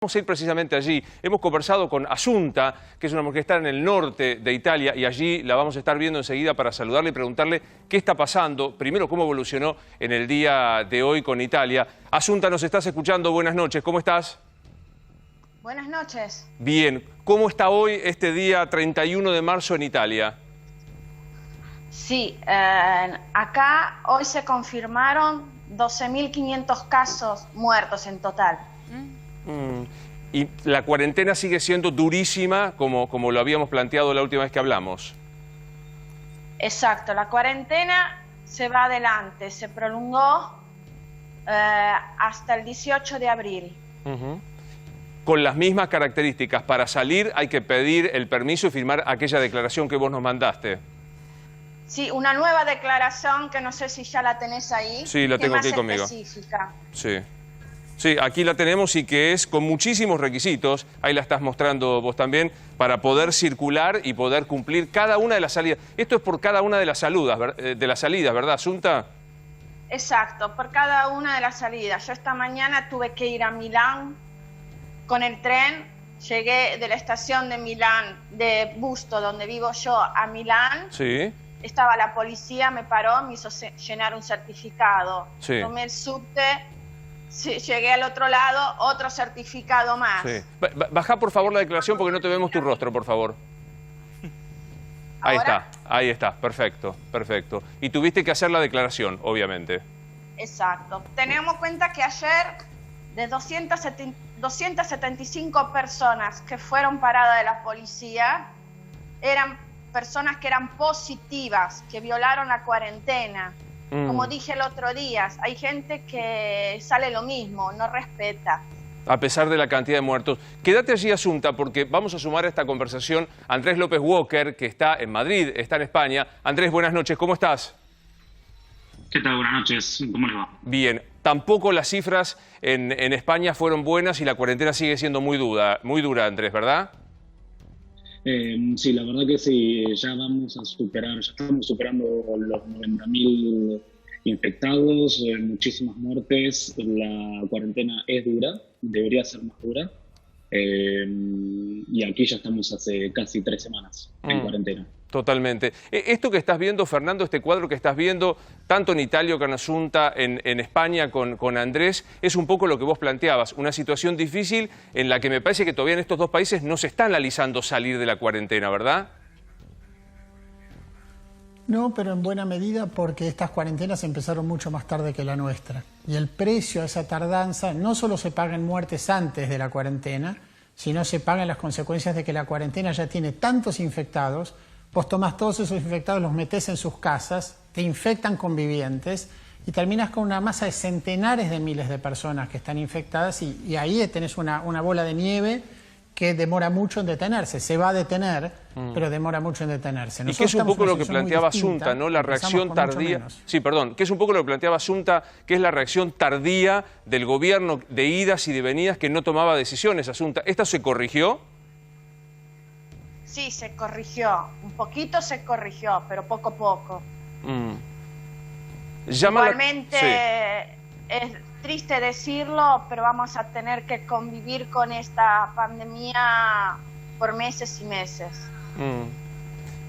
Vamos a ir precisamente allí. Hemos conversado con Asunta, que es una mujer que está en el norte de Italia, y allí la vamos a estar viendo enseguida para saludarle y preguntarle qué está pasando. Primero, cómo evolucionó en el día de hoy con Italia. Asunta, nos estás escuchando. Buenas noches. ¿Cómo estás? Buenas noches. Bien. ¿Cómo está hoy este día 31 de marzo en Italia? Sí, acá hoy se confirmaron 12.500 casos muertos en total. Y la cuarentena sigue siendo durísima, como lo habíamos planteado la última vez que hablamos. Exacto, la cuarentena se va adelante, se prolongó hasta el 18 de abril. Con las mismas características. Para salir hay que pedir el permiso y firmar aquella declaración que vos nos mandaste. Sí, una nueva declaración que no sé si ya la tenés ahí. Sí, la tengo aquí conmigo. Específica. Sí. Sí, aquí la tenemos y que es con muchísimos requisitos, ahí la estás mostrando vos también, para poder circular y poder cumplir cada una de las salidas. Esto es por cada una de las salidas, ¿verdad, Asunta? Exacto, por cada una de las salidas. Yo esta mañana tuve que ir a Milán con el tren, llegué de la estación de Milán, de Busto, donde vivo yo, a Milán. Sí. Estaba la policía, me paró, me hizo llenar un certificado. Sí. Tomé el subte. Sí, llegué al otro lado, otro certificado más. Sí. Bajá por favor la declaración porque no te vemos tu rostro, por favor. Ahí está, perfecto, perfecto. Y tuviste que hacer la declaración, obviamente. Exacto. Tenemos cuenta que ayer de 275 personas que fueron paradas de la policía, eran personas que eran positivas, que violaron la cuarentena. Como dije el otro día, hay gente que sale lo mismo, no respeta. A pesar de la cantidad de muertos. Quédate allí, Asunta, porque vamos a sumar a esta conversación a Andrés López Walker, que está en Madrid, está en España. Andrés, buenas noches, ¿cómo estás? ¿Qué tal? Buenas noches, ¿cómo le va? Bien, tampoco las cifras en España fueron buenas y la cuarentena sigue siendo muy dura, Andrés, ¿verdad? Sí, la verdad que sí, ya estamos superando los 90.000 infectados, muchísimas muertes, la cuarentena es dura, debería ser más dura, y aquí ya estamos hace casi 3 semanas en cuarentena. Totalmente. Esto que estás viendo, Fernando, este cuadro que estás viendo, tanto en Italia como en Asunta, en España con Andrés, es un poco lo que vos planteabas, una situación difícil en la que me parece que todavía en estos dos países no se está analizando salir de la cuarentena, ¿verdad? No, pero en buena medida porque estas cuarentenas empezaron mucho más tarde que la nuestra. Y el precio a esa tardanza no solo se pagan muertes antes de la cuarentena, sino se pagan las consecuencias de que la cuarentena ya tiene tantos infectados. Vos tomás todos esos infectados, los metés en sus casas, te infectan convivientes y terminás con una masa de centenares de miles de personas que están infectadas y ahí tenés una bola de nieve que demora mucho en detenerse. Se va a detener, pero demora mucho en detenerse. Y que es un poco lo que planteaba Asunta, ¿no? La reacción tardía. Sí, perdón, que es un poco lo que planteaba Asunta, que es la reacción tardía del gobierno de idas y de venidas que no tomaba decisiones, Asunta. ¿Esta se corrigió? Sí, se corrigió. Un poquito se corrigió, pero poco a poco. Igualmente es triste decirlo, pero vamos a tener que convivir con esta pandemia por meses y meses.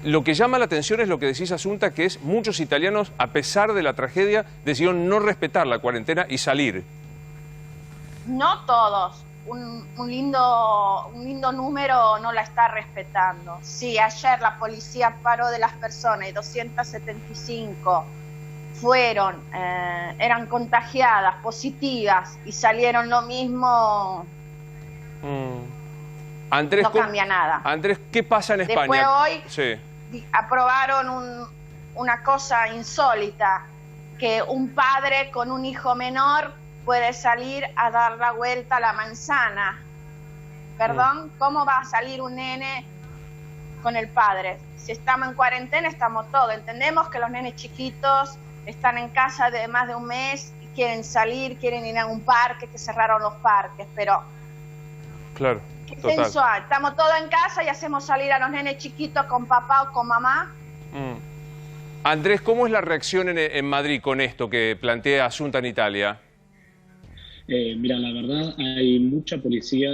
Lo que llama la atención es lo que decís, Asunta, que es muchos italianos, a pesar de la tragedia, decidieron no respetar la cuarentena y salir. No todos. Un lindo número no la está respetando. Sí, ayer la policía paró de las personas y 275 eran contagiadas, positivas y salieron lo mismo. Andrés, no cambia nada. Andrés, ¿qué pasa en España? Después hoy aprobaron una cosa insólita, que un padre con un hijo menor puede salir a dar la vuelta a la manzana. Perdón, ¿cómo va a salir un nene con el padre? Si estamos en cuarentena, estamos todos. Entendemos que los nenes chiquitos están en casa de más de un mes y quieren salir, quieren ir a un parque, que cerraron los parques, pero... Claro, ¿qué senso hay? Estamos todos en casa y hacemos salir a los nenes chiquitos con papá o con mamá. Andrés, ¿cómo es la reacción en Madrid con esto que plantea Asunta en Italia? Mira, la verdad hay mucha policía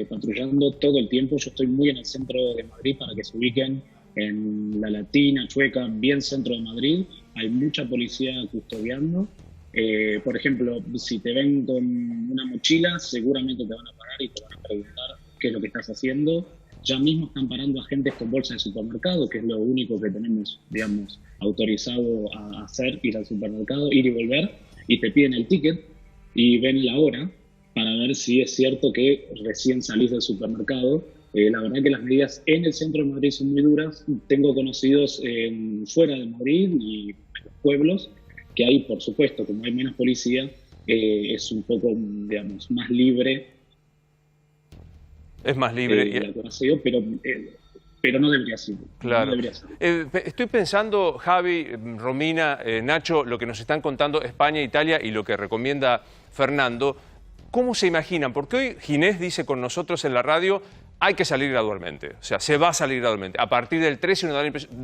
patrullando todo el tiempo. Yo estoy muy en el centro de Madrid, para que se ubiquen, en la Latina, Chueca, bien centro de Madrid. Hay mucha policía custodiando. Por ejemplo, si te ven con una mochila, seguramente te van a parar y te van a preguntar qué es lo que estás haciendo. Ya mismo están parando a agentes con bolsa de supermercado, que es lo único que tenemos, digamos, autorizado a hacer, ir al supermercado, ir y volver, y te piden el ticket y ven la hora para ver si es cierto que recién salís del supermercado. La verdad que las medidas en el centro de Madrid son muy duras. Tengo conocidos fuera de Madrid y en los pueblos, que ahí, por supuesto, como hay menos policía, es un poco, digamos, más libre. Es más libre. Pero no debería ser. Claro. No debería ser. Estoy pensando, Javi, Romina, Nacho, lo que nos están contando España, Italia y lo que recomienda Fernando. ¿Cómo se imaginan? Porque hoy Ginés dice con nosotros en la radio, hay que salir gradualmente. O sea, se va a salir gradualmente. A partir del 13 uno da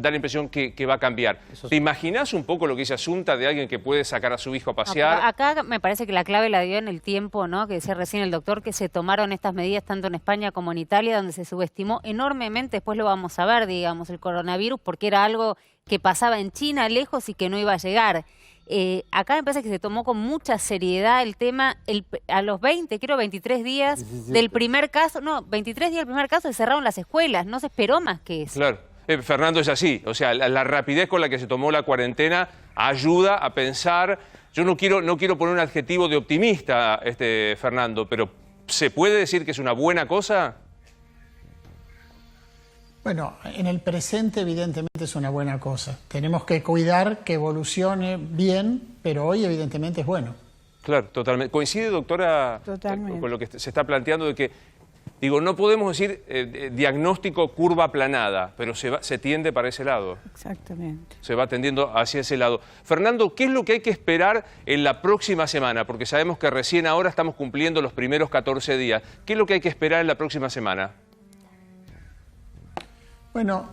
la impresión que va a cambiar. ¿Te imaginás un poco lo que dice Asunta de alguien que puede sacar a su hijo a pasear? No, acá me parece que la clave la dio en el tiempo, ¿no? Que decía recién el doctor, que se tomaron estas medidas tanto en España como en Italia, donde se subestimó enormemente, después lo vamos a ver, digamos, el coronavirus, porque era algo que pasaba en China lejos y que no iba a llegar. Acá me parece que se tomó con mucha seriedad el tema, a los 23 días del primer caso, 23 días del primer caso se cerraron las escuelas, no se esperó más que eso. Claro, Fernando, es así, o sea, la rapidez con la que se tomó la cuarentena ayuda a pensar. Yo no quiero poner un adjetivo de optimista, Fernando, pero ¿se puede decir que es una buena cosa? Bueno, en el presente evidentemente es una buena cosa. Tenemos que cuidar que evolucione bien, pero hoy evidentemente es bueno. Claro, totalmente. ¿Coincide, doctora, con lo que se está planteando de que, digo, no podemos decir diagnóstico curva aplanada, pero se tiende para ese lado? Exactamente. Se va tendiendo hacia ese lado. Fernando, ¿qué es lo que hay que esperar en la próxima semana? Porque sabemos que recién ahora estamos cumpliendo los primeros 14 días. ¿Qué es lo que hay que esperar en la próxima semana? Bueno,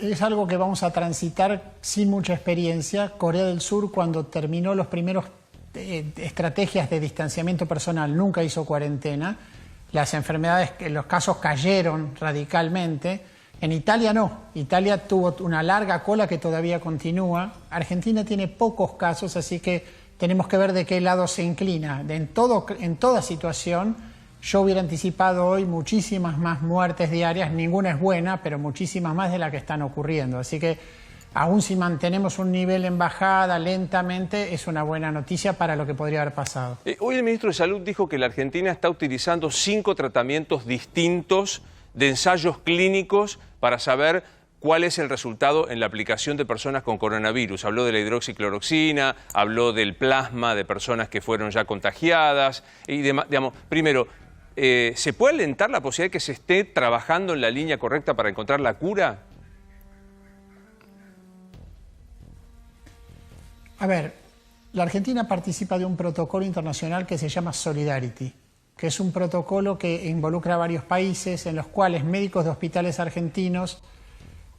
es algo que vamos a transitar sin mucha experiencia. Corea del Sur, cuando terminó los primeros estrategias de distanciamiento personal, nunca hizo cuarentena. Las enfermedades, los casos cayeron radicalmente. En Italia no. Italia tuvo una larga cola que todavía continúa. Argentina tiene pocos casos, así que tenemos que ver de qué lado se inclina. En toda situación, yo hubiera anticipado hoy muchísimas más muertes diarias, ninguna es buena, pero muchísimas más de las que están ocurriendo. Así que aún si mantenemos un nivel en bajada lentamente, es una buena noticia para lo que podría haber pasado. Hoy el ministro de Salud dijo que la Argentina está utilizando 5 tratamientos distintos de ensayos clínicos para saber cuál es el resultado en la aplicación de personas con coronavirus. Habló de la hidroxicloroxina, habló del plasma de personas que fueron ya contagiadas y demás. Digamos, primero, ¿se puede alentar la posibilidad de que se esté trabajando en la línea correcta para encontrar la cura? A ver, la Argentina participa de un protocolo internacional que se llama Solidarity, que es un protocolo que involucra a varios países en los cuales médicos de hospitales argentinos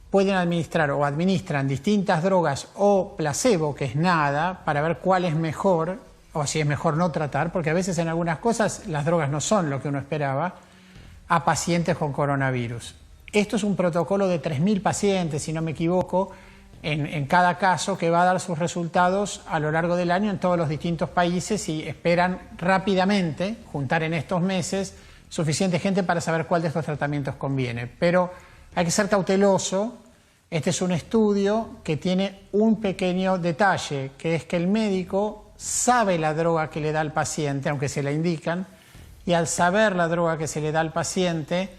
pueden administrar o administran distintas drogas o placebo, que es nada, para ver cuál es mejor o si es mejor no tratar, porque a veces en algunas cosas las drogas no son lo que uno esperaba, a pacientes con coronavirus. Esto es un protocolo de 3.000 pacientes, si no me equivoco, en cada caso, que va a dar sus resultados a lo largo del año en todos los distintos países y esperan rápidamente juntar en estos meses suficiente gente para saber cuál de estos tratamientos conviene. Pero hay que ser cauteloso. Este es un estudio que tiene un pequeño detalle, que es que el médico sabe la droga que le da al paciente, aunque se la indican, y al saber la droga que se le da al paciente,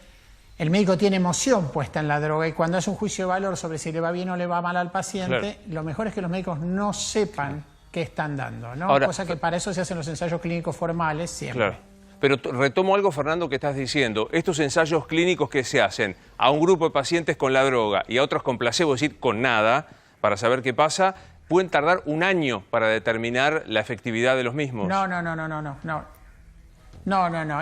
el médico tiene emoción puesta en la droga y cuando hace un juicio de valor sobre si le va bien o le va mal al paciente, lo mejor es que los médicos no sepan qué están dando, ¿no? Ahora, cosa que para eso se hacen los ensayos clínicos formales siempre. Claro. Pero retomo algo, Fernando, que estás diciendo. Estos ensayos clínicos que se hacen a un grupo de pacientes con la droga y a otros con placebo, es decir, con nada, para saber qué pasa, pueden tardar un año para determinar la efectividad de los mismos. No.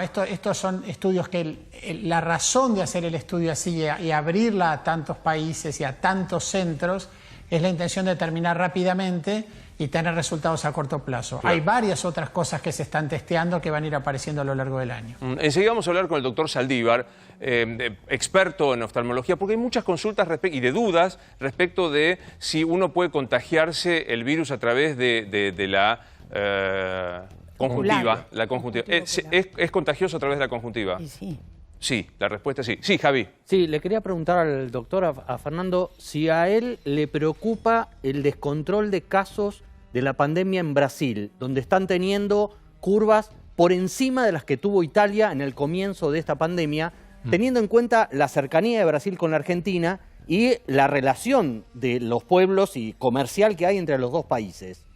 Estos son estudios que la razón de hacer el estudio así y abrirla a tantos países y a tantos centros es la intención de determinar rápidamente y tener resultados a corto plazo. Claro. Hay varias otras cosas que se están testeando que van a ir apareciendo a lo largo del año. Enseguida vamos a hablar con el doctor Saldívar, experto en oftalmología, porque hay muchas consultas y de dudas respecto de si uno puede contagiarse el virus a través de la conjuntiva. La conjuntiva. ¿Es contagioso a través de la conjuntiva? Sí. Sí, la respuesta es sí. Sí, Javi. Sí, le quería preguntar al doctor, a Fernando, si a él le preocupa el descontrol de casos de la pandemia en Brasil, donde están teniendo curvas por encima de las que tuvo Italia en el comienzo de esta pandemia, teniendo en cuenta la cercanía de Brasil con la Argentina y la relación de los pueblos y comercial que hay entre los dos países.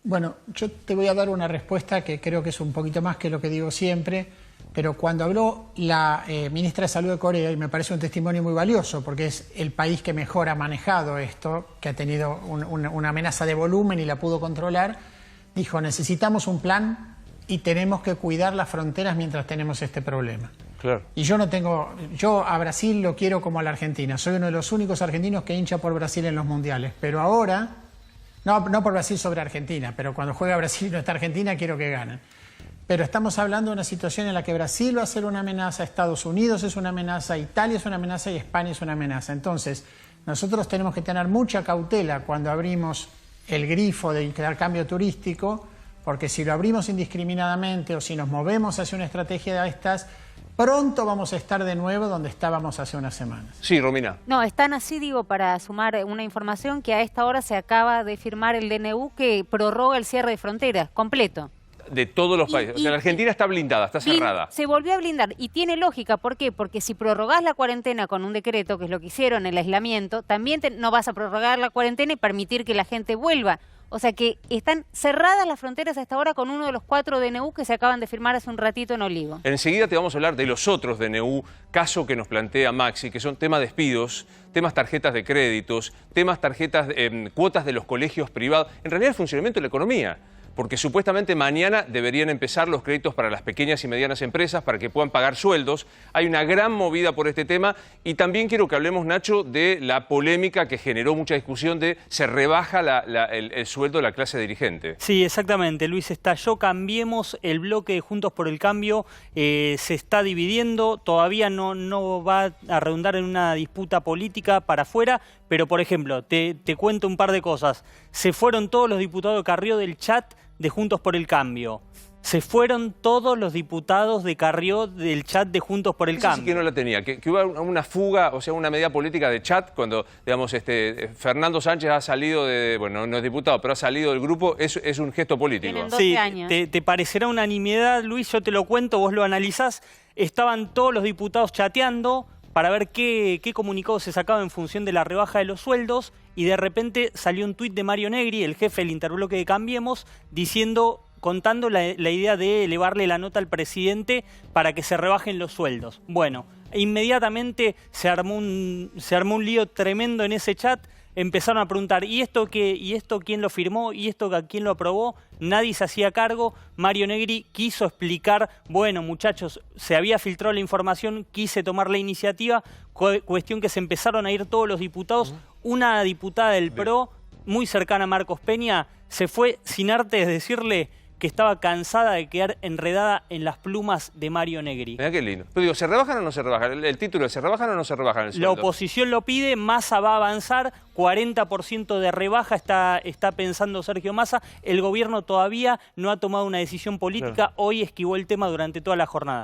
Bueno, yo te voy a dar una respuesta que creo que es un poquito más que lo que digo siempre, pero cuando habló la ministra de Salud de Corea, y me parece un testimonio muy valioso, porque es el país que mejor ha manejado esto, que ha tenido una amenaza de volumen y la pudo controlar, dijo, necesitamos un plan y tenemos que cuidar las fronteras mientras tenemos este problema. Claro. Y yo a Brasil lo quiero como a la Argentina, soy uno de los únicos argentinos que hincha por Brasil en los mundiales, pero ahora, no por Brasil sobre Argentina, pero cuando juega Brasil y no está Argentina quiero que ganen. Pero estamos hablando de una situación en la que Brasil va a ser una amenaza, Estados Unidos es una amenaza, Italia es una amenaza y España es una amenaza. Entonces, nosotros tenemos que tener mucha cautela cuando abrimos el grifo de intercambio turístico, porque si lo abrimos indiscriminadamente o si nos movemos hacia una estrategia de estas, pronto vamos a estar de nuevo donde estábamos hace unas semanas. Sí, Romina. No, están así, digo, para sumar una información que a esta hora se acaba de firmar el DNU que prorroga el cierre de fronteras completo. De todos los países. O sea, la Argentina está blindada, está cerrada. Se volvió a blindar y tiene lógica. ¿Por qué? Porque si prorrogás la cuarentena con un decreto, que es lo que hicieron, el aislamiento, también no vas a prorrogar la cuarentena y permitir que la gente vuelva. O sea que están cerradas las fronteras hasta ahora con uno de los 4 DNU que se acaban de firmar hace un ratito en Olivo. Enseguida te vamos a hablar de los otros DNU, caso que nos plantea Maxi, que son temas despidos, temas tarjetas de créditos, temas tarjetas, cuotas de los colegios privados, en realidad el funcionamiento de la economía. Porque supuestamente mañana deberían empezar los créditos para las pequeñas y medianas empresas para que puedan pagar sueldos. Hay una gran movida por este tema y también quiero que hablemos, Nacho, de la polémica que generó mucha discusión de se rebaja el sueldo de la clase dirigente. Sí, exactamente, Luis, estalló Cambiemos, el bloque de Juntos por el Cambio se está dividiendo, todavía no va a redundar en una disputa política para afuera, pero por ejemplo, te cuento un par de cosas. Se fueron todos los diputados de Carrió del chat de Juntos por el Cambio. Se fueron todos los diputados de Carrió del chat de Juntos por el Cambio. Sí que no la tenía, que hubo una fuga, o sea, una medida política de chat cuando, digamos, Fernando Sánchez ha salido bueno, no es diputado, pero ha salido del grupo, es un gesto político. Tienen 12 años. Te parecerá una nimiedad, Luis, yo te lo cuento, vos lo analizás. Estaban todos los diputados chateando para ver qué comunicados se sacaba en función de la rebaja de los sueldos y de repente salió un tuit de Mario Negri, el jefe del interbloque de Cambiemos, contando la idea de elevarle la nota al presidente para que se rebajen los sueldos. Bueno, inmediatamente se armó un lío tremendo en ese chat. Empezaron a preguntar, ¿y esto qué? ¿Y esto quién lo firmó? ¿Y esto quién lo aprobó? Nadie se hacía cargo. Mario Negri quiso explicar, bueno, muchachos, se había filtrado la información, quise tomar la iniciativa, cuestión que se empezaron a ir todos los diputados. Una diputada del PRO, muy cercana a Marcos Peña, se fue sin arte de decirle que estaba cansada de quedar enredada en las plumas de Mario Negri. Mirá qué lindo. Pero digo, ¿se rebajan o no se rebajan? El título es, ¿se rebajan o no se rebajan el sueldo? La oposición lo pide, Massa va a avanzar, 40% de rebaja está pensando Sergio Massa. El gobierno todavía no ha tomado una decisión política, hoy esquivó el tema durante toda la jornada.